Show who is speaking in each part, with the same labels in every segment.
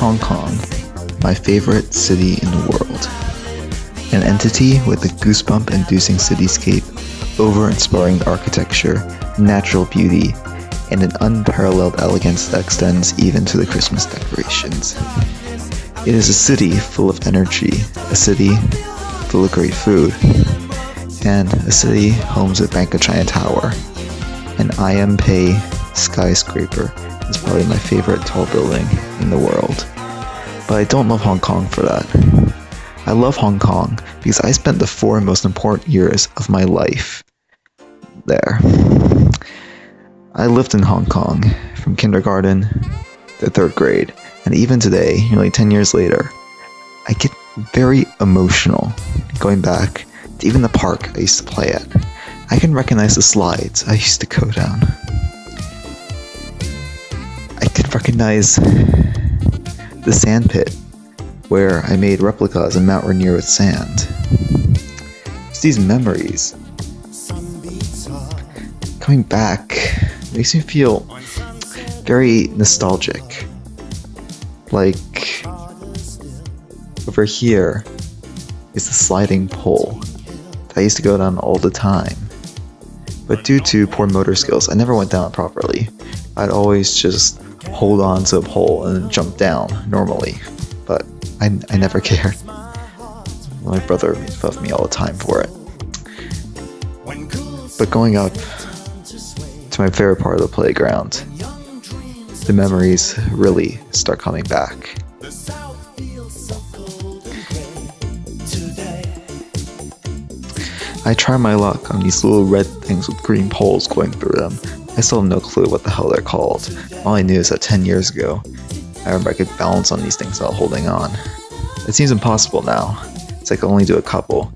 Speaker 1: Hong Kong, my favorite city in the world. An entity with a goosebump-inducing cityscape, over-inspiring architecture, natural beauty, and an unparalleled elegance that extends even to the Christmas decorations. It is a city full of energy, a city full of great food, and a city home to the Bank of China Tower. An IM-Pei skyscraper is probably my favorite tall building in the world. But I don't love Hong Kong for that. I love Hong Kong because I spent the 4 most important years of my life there. I lived in Hong Kong from kindergarten to 3rd grade, and even today, nearly 10 years later, I get very emotional going back to even the park I used to play at. I can recognize the slides I used to go down. I could recognize the sand pit where I made replicas of Mount Rainier with sand. Just these memories. Coming back makes me feel very nostalgic. Like, over here is the sliding pole that I used to go down all the time. But due to poor motor skills, I never went down it properly. I'd always just hold on to a pole and jump down normally, but I never cared. My brother made fun of me all the time for it. But going up to my favorite part of the playground, the memories really start coming back. I try my luck on these little red things with green poles going through them. I still have no clue what the hell they're called. All I knew is that 10 years ago, I remember I could balance on these things while holding on. It seems impossible now. It's like I only do a couple,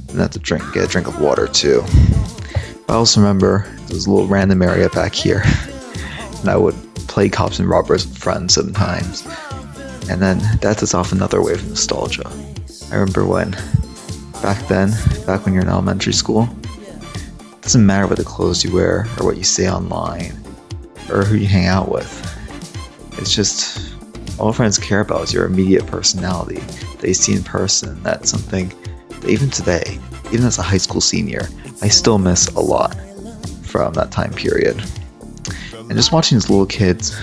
Speaker 1: and have to get a drink of water too. But I also remember there was a little random area back here, and I would play cops and robbers with friends sometimes. And then that is off another wave of nostalgia. I remember when, back when you're in elementary school, it doesn't matter what the clothes you wear or what you say online or who you hang out with. It's just all friends care about is your immediate personality that you see in person. That's something that even today, even as a high school senior, I still miss a lot from that time period. And just watching these little kids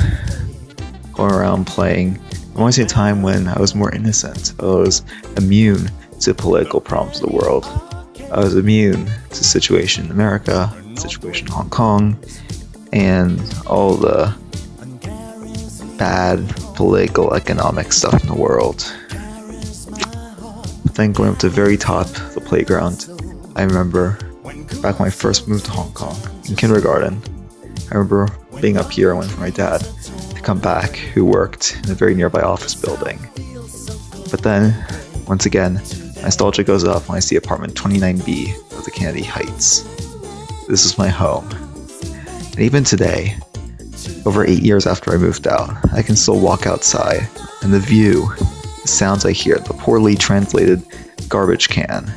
Speaker 1: going around playing reminds me of a time when I was more innocent. I was immune to political problems of the world. I was immune to the situation in America, the situation in Hong Kong, and all the bad political, economic stuff in the world. But then going up to the very top of the playground, I remember back when I first moved to Hong Kong in kindergarten, I remember being up here and waiting for my dad to come back, who worked in a very nearby office building. But then, once again, nostalgia goes up when I see apartment 29B of the Kennedy Heights. This is my home. And even today, over 8 years after I moved out, I can still walk outside, and the view, the sounds I hear, the poorly translated garbage can,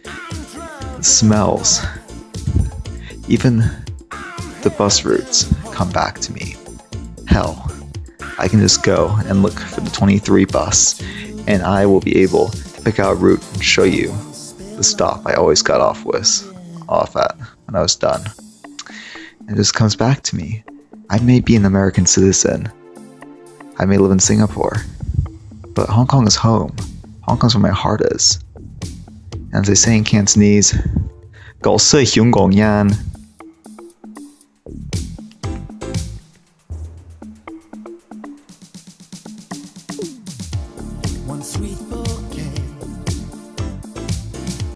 Speaker 1: the smells, even the bus routes come back to me. Hell, I can just go and look for the 23 bus, and I will be able to pick out a route and show you the stop I always got off at when I was done. And it just comes back to me. I may be an American citizen. I may live in Singapore. But Hong Kong is home. Hong Kong's where my heart is. And as they say in Cantonese, 搞事香港人